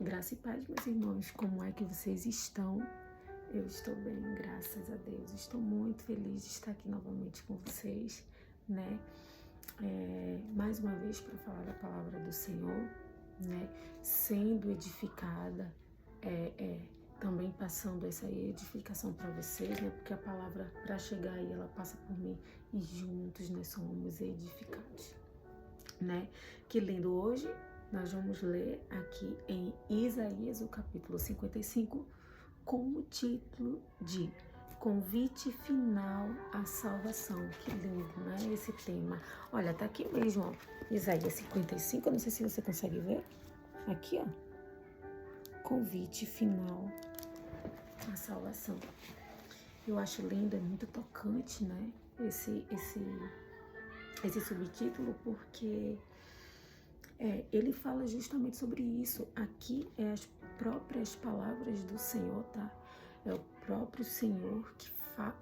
Graça e paz, meus irmãos, como é que vocês estão? Eu estou bem, graças a Deus. Estou muito feliz de estar aqui novamente com vocês, né? Mais uma vez para falar da palavra do Senhor, né? Sendo edificada, também passando essa edificação para vocês, né? Porque a palavra, para chegar aí, ela passa por mim e juntos nós somos edificados, né? Que lendo hoje, nós vamos ler aqui em Isaías, o capítulo 55, com o título de Convite Final à Salvação. Que lindo, né? Esse tema. Olha, tá aqui mesmo, ó. Isaías 55, eu não sei se você consegue ver. Aqui, ó. Convite Final à Salvação. Eu acho lindo, é muito tocante, né? Esse subtítulo, porque ele fala justamente sobre isso. Aqui é as próprias palavras do Senhor, tá? É o próprio Senhor que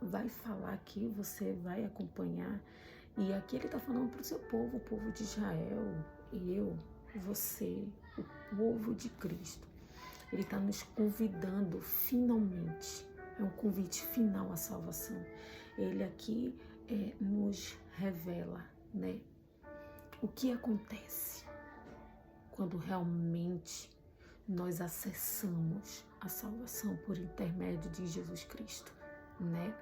vai falar aqui, você vai acompanhar. E aqui ele tá falando para o seu povo, o povo de Israel, eu, você, o povo de Cristo. Ele está nos convidando finalmente. É um convite final à salvação. Ele aqui nos revela, né? O que acontece quando realmente nós acessamos a salvação por intermédio de Jesus Cristo, né?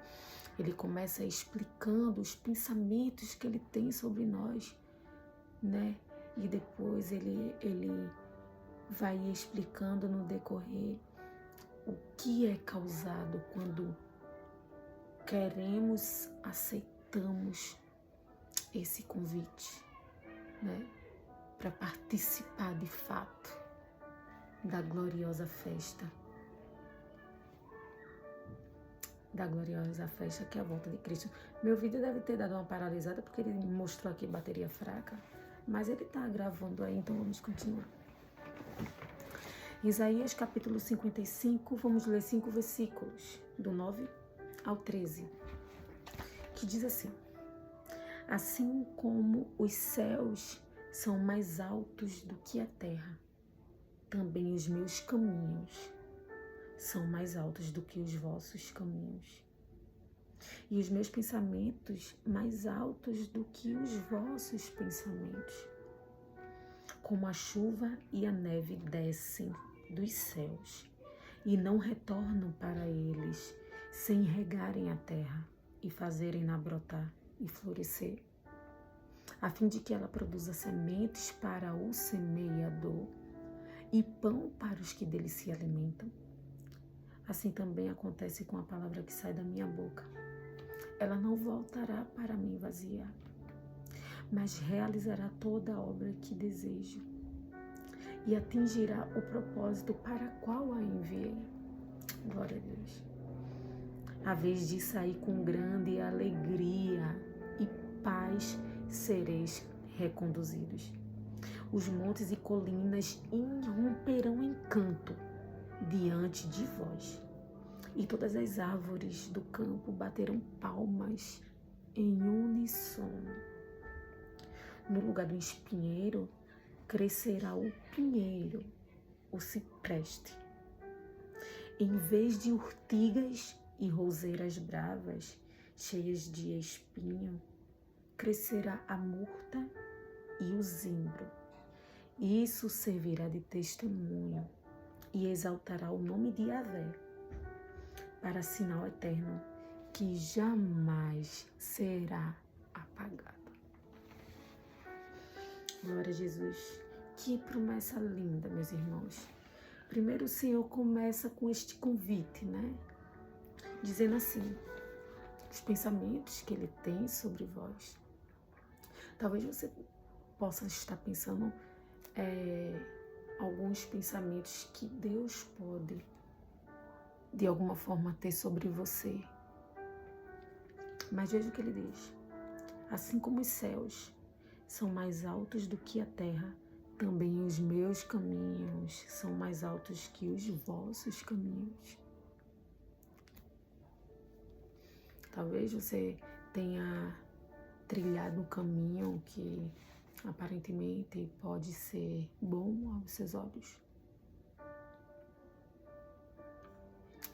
Ele começa explicando os pensamentos que ele tem sobre nós, né? E depois ele vai explicando no decorrer o que é causado quando queremos, aceitamos esse convite, né? Para participar de fato da gloriosa festa. Da gloriosa festa que é a volta de Cristo. Meu vídeo deve ter dado uma paralisada porque ele mostrou aqui bateria fraca, mas ele tá gravando aí, então vamos continuar. Isaías capítulo 55, vamos ler 5 versículos, do 9 ao 13, que diz assim: Assim como os céus são mais altos do que a terra, também os meus caminhos são mais altos do que os vossos caminhos, e os meus pensamentos mais altos do que os vossos pensamentos. Como a chuva e a neve descem dos céus e não retornam para eles, sem regarem a terra e fazerem-na brotar e florescer, a fim de que ela produza sementes para o semeador e pão para os que dele se alimentam. Assim também acontece com a palavra que sai da minha boca. Ela não voltará para mim vazia, mas realizará toda a obra que desejo e atingirá o propósito para qual a enviei. Glória a Deus. A vez de sair com grande alegria e paz sereis reconduzidos. Os montes e colinas irromperão em canto diante de vós, e todas as árvores do campo baterão palmas em uníssono. No lugar do espinheiro crescerá o pinheiro, o cipreste. Em vez de urtigas e roseiras bravas, cheias de espinho, crescerá a murta e o zimbro. Isso servirá de testemunho e exaltará o nome de Yahvé, para sinal eterno que jamais será apagado. Glória a Jesus. Que promessa linda, meus irmãos. Primeiro o Senhor começa com este convite, né? Dizendo assim, os pensamentos que Ele tem sobre vós. Talvez você possa estar pensando alguns pensamentos que Deus pode, de alguma forma, ter sobre você. Mas veja o que Ele diz. Assim como os céus são mais altos do que a terra, também os meus caminhos são mais altos que os vossos caminhos. Talvez você tenha trilhado um caminho que aparentemente pode ser bom aos seus olhos,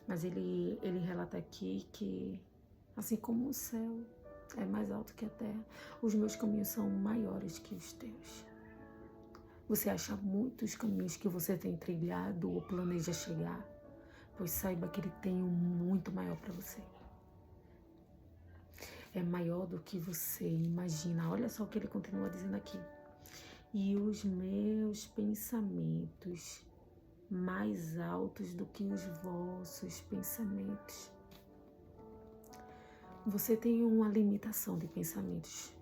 Mas ele relata aqui que, assim como o céu é mais alto que a terra, os meus caminhos são maiores que os teus. Você acha muitos caminhos que você tem trilhado ou planeja chegar, pois saiba que ele tem um muito maior para você. É maior do que você imagina. Olha só o que ele continua dizendo aqui. E os meus pensamentos mais altos do que os vossos pensamentos. Você tem uma limitação de pensamentos.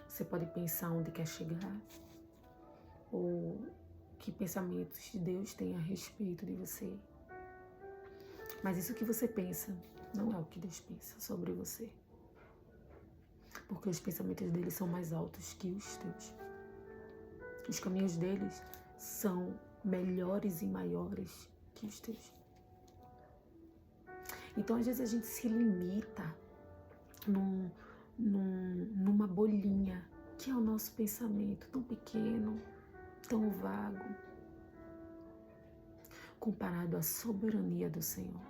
Você pode pensar onde quer chegar, ou que pensamentos Deus tem a respeito de você. Mas isso que você pensa não é o que Deus pensa sobre você. Porque os pensamentos dele são mais altos que os teus. Os caminhos deles são melhores e maiores que os teus. Então, às vezes, a gente se limita numa bolinha, que é o nosso pensamento, tão pequeno, tão vago, comparado à soberania do Senhor.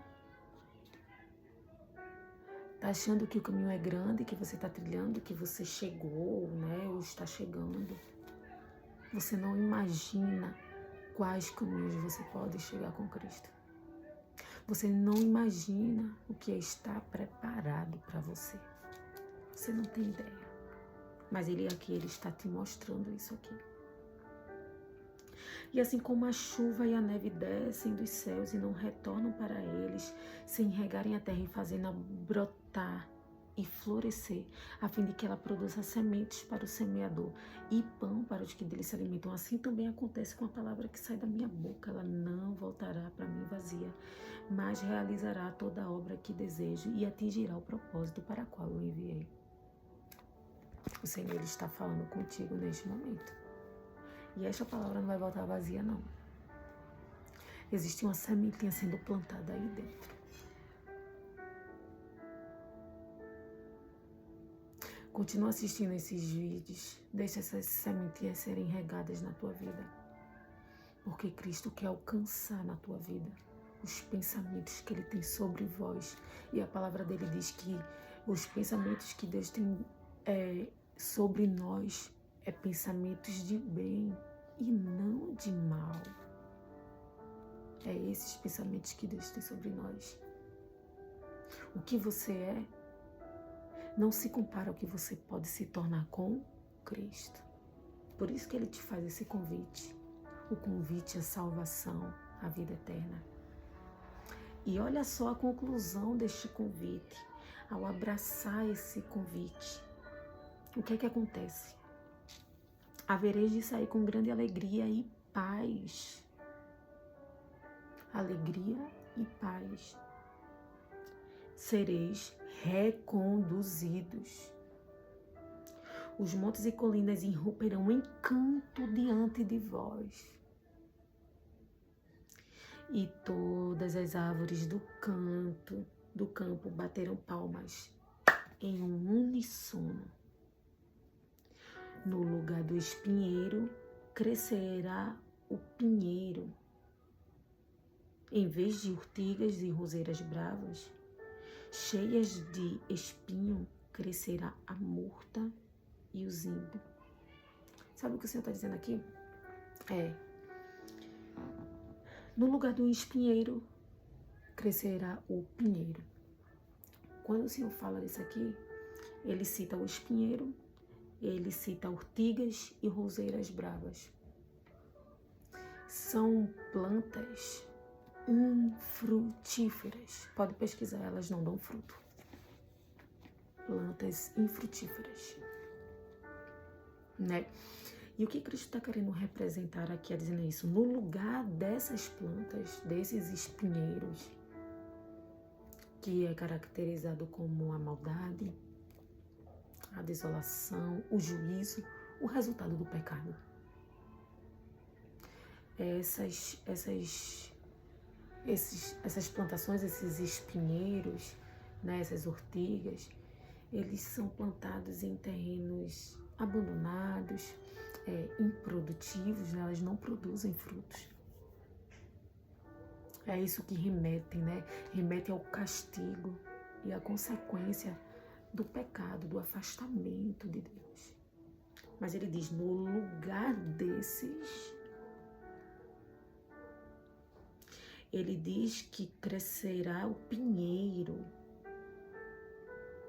Tá achando que o caminho é grande, que você está trilhando, que você chegou, né, ou está chegando. Você não imagina quais caminhos você pode chegar com Cristo. Você não imagina o que está preparado para você. Você não tem ideia. Mas ele está te mostrando isso aqui. E assim como a chuva e a neve descem dos céus e não retornam para eles, sem regarem a terra e fazendo-a brotar e florescer, a fim de que ela produza sementes para o semeador e pão para os que dele se alimentam, assim também acontece com a palavra que sai da minha boca. Ela não voltará para mim vazia, mas realizará toda a obra que desejo e atingirá o propósito para o qual eu enviei. O Senhor está falando contigo neste momento. E esta palavra não vai voltar vazia, não. Existe uma sementinha sendo plantada aí dentro. Continua assistindo esses vídeos. Deixa essas sementinhas serem regadas na tua vida. Porque Cristo quer alcançar na tua vida os pensamentos que Ele tem sobre vós. E a palavra dele diz que os pensamentos que Deus tem sobre nós é pensamentos de bem e não de mal. É esses pensamentos que Deus tem sobre nós. O que você é não se compara ao que você pode se tornar com Cristo. Por isso que Ele te faz esse convite. O convite à salvação, à vida eterna. E olha só a conclusão deste convite. Ao abraçar esse convite, o que é que acontece? Havereis de sair com grande alegria e paz. Alegria e paz. Sereis reconduzidos. Os montes e colinas irromperão em canto diante de vós. E todas as árvores do campo baterão palmas em um uníssono. No lugar do espinheiro crescerá o pinheiro. Em vez de urtigas e roseiras bravas, cheias de espinho, crescerá a murta e o zimbo. Sabe o que o Senhor está dizendo aqui? No lugar do espinheiro, crescerá o pinheiro. Quando o Senhor fala disso aqui, Ele cita o espinheiro, Ele cita urtigas e roseiras bravas. São plantas infrutíferas. Pode pesquisar, elas não dão fruto. Plantas infrutíferas. Né? E o que Cristo está querendo representar aqui, dizendo isso? No lugar dessas plantas, desses espinheiros, que é caracterizado como a maldade, a desolação, o juízo, o resultado do pecado. Essas plantações, esses espinheiros, né, essas ortigas, eles são plantados em terrenos abandonados, improdutivos, né, elas não produzem frutos. É isso que remete, né? Remete ao castigo e à consequência do pecado, do afastamento de Deus. Mas ele diz, no lugar desses, ele diz que crescerá o pinheiro,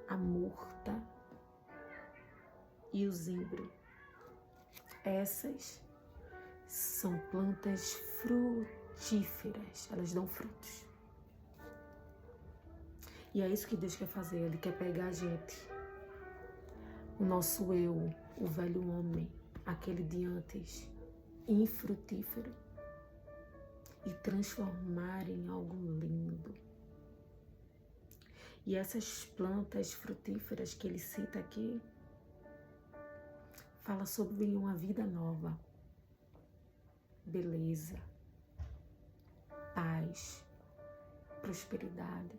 a murta e o zimbro. Essas são plantas frutíferas, elas dão frutos. E é isso que Deus quer fazer, Ele quer pegar a gente, o nosso eu, o velho homem, aquele de antes, infrutífero, e transformar em algo lindo. E essas plantas frutíferas que ele cita aqui, fala sobre uma vida nova, beleza, paz, prosperidade.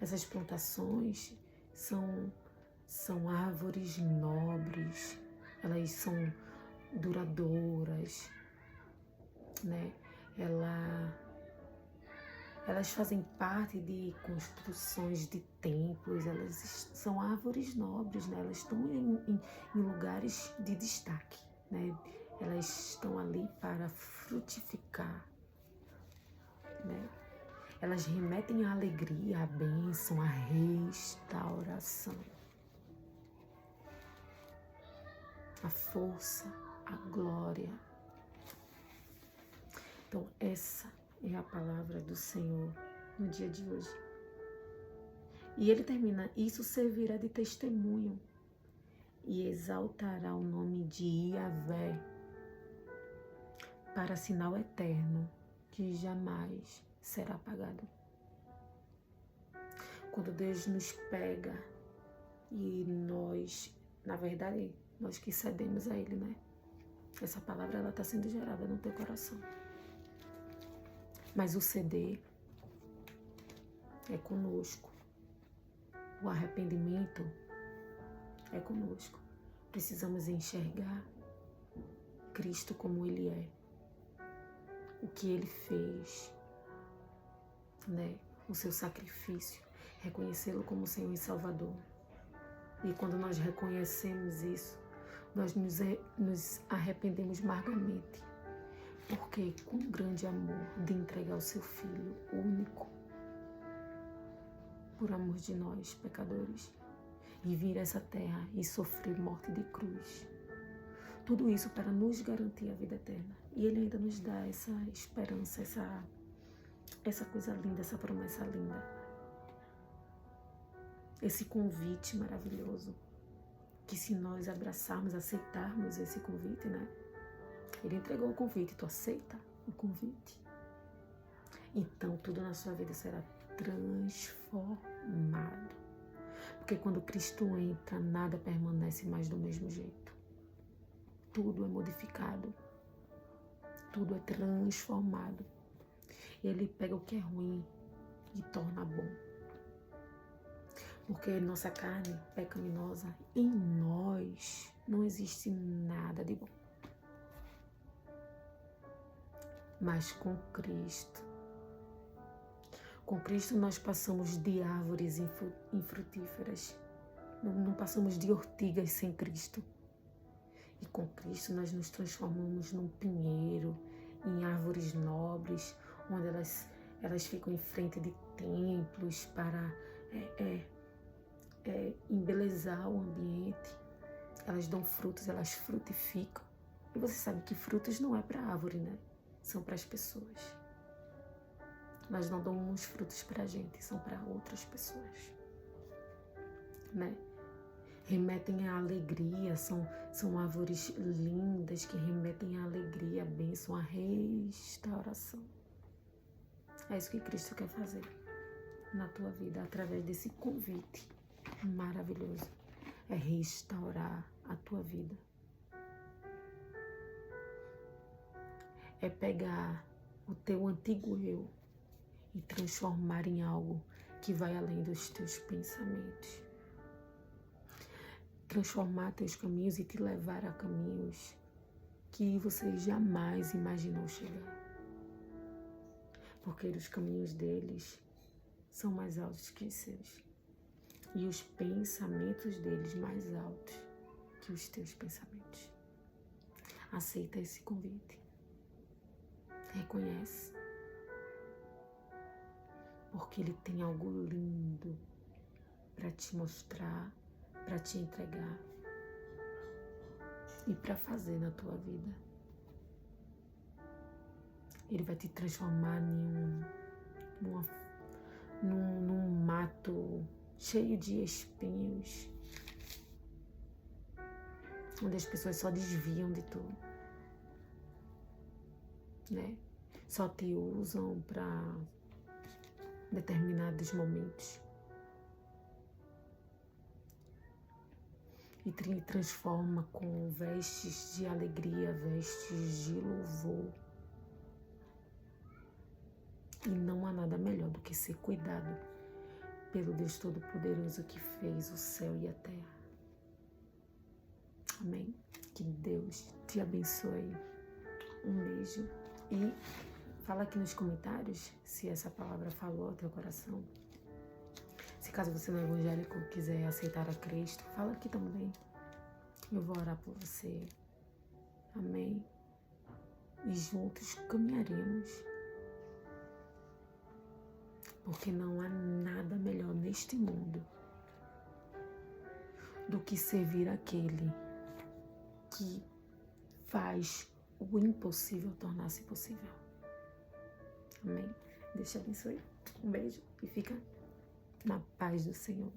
Essas plantações são árvores nobres, elas são duradouras, né? Elas fazem parte de construções de templos, elas são árvores nobres, né? Elas estão em lugares de destaque, né? Elas estão ali para frutificar, né? Elas remetem à alegria, à bênção, à restauração, à força, à glória. Então, essa é a palavra do Senhor no dia de hoje. E ele termina, isso servirá de testemunho e exaltará o nome de Yahvé para sinal eterno que jamais será apagado. Quando Deus nos pega e nós, na verdade, nós que cedemos a Ele, né? Essa palavra, ela está sendo gerada no teu coração. Mas o ceder é conosco. O arrependimento é conosco. Precisamos enxergar Cristo como Ele é. O que Ele fez, né? O seu sacrifício. Reconhecê-lo como Senhor e Salvador. E quando nós reconhecemos isso, nós nos arrependemos amargamente. Porque com grande amor de entregar o seu Filho único, por amor de nós, pecadores, e vir a essa terra e sofrer morte de cruz. Tudo isso para nos garantir a vida eterna. E Ele ainda nos dá essa esperança, essa coisa linda, essa promessa linda. Esse convite maravilhoso, que se nós abraçarmos, aceitarmos esse convite, né? Ele entregou o convite, tu aceita o convite? Então tudo na sua vida será transformado. Porque quando Cristo entra, nada permanece mais do mesmo jeito. Tudo é modificado. Tudo é transformado. Ele pega o que é ruim e torna bom. Porque nossa carne pecaminosa, em nós não existe nada de bom. Mas com Cristo nós passamos de árvores infrutíferas, não passamos de ortigas sem Cristo. E com Cristo nós nos transformamos num pinheiro, em árvores nobres, onde elas ficam em frente de templos para embelezar o ambiente. Elas dão frutos, elas frutificam. E você sabe que frutos não é para a árvore, né? São para as pessoas. Nós não damos frutos para a gente, são para outras pessoas, né? Remetem à alegria, são árvores lindas que remetem à alegria, à bênção, à restauração. É isso que Cristo quer fazer na tua vida, através desse convite maravilhoso. É restaurar a tua vida. É pegar o teu antigo eu e transformar em algo que vai além dos teus pensamentos. Transformar teus caminhos e te levar a caminhos que você jamais imaginou chegar. porque os caminhos deles são mais altos que os seus, e os pensamentos deles mais altos que os teus pensamentos. Aceita esse convite. Reconhece. Porque Ele tem algo lindo para te mostrar, para te entregar e para fazer na tua vida. Ele vai te transformar num mato cheio de espinhos, onde as pessoas só desviam de tu, né? Só te usam para determinados momentos. E te transforma com vestes de alegria, vestes de louvor. E não há nada melhor do que ser cuidado pelo Deus Todo-Poderoso que fez o céu e a terra. Amém? Que Deus te abençoe. Um beijo. E fala aqui nos comentários se essa palavra falou ao teu coração. Se caso você não é evangélico e quiser aceitar a Cristo, fala aqui também. Eu vou orar por você. Amém? E juntos caminharemos. Porque não há nada melhor neste mundo do que servir aquele que faz o impossível tornar-se possível. Amém? Deus te abençoe. Um beijo e fica na paz do Senhor.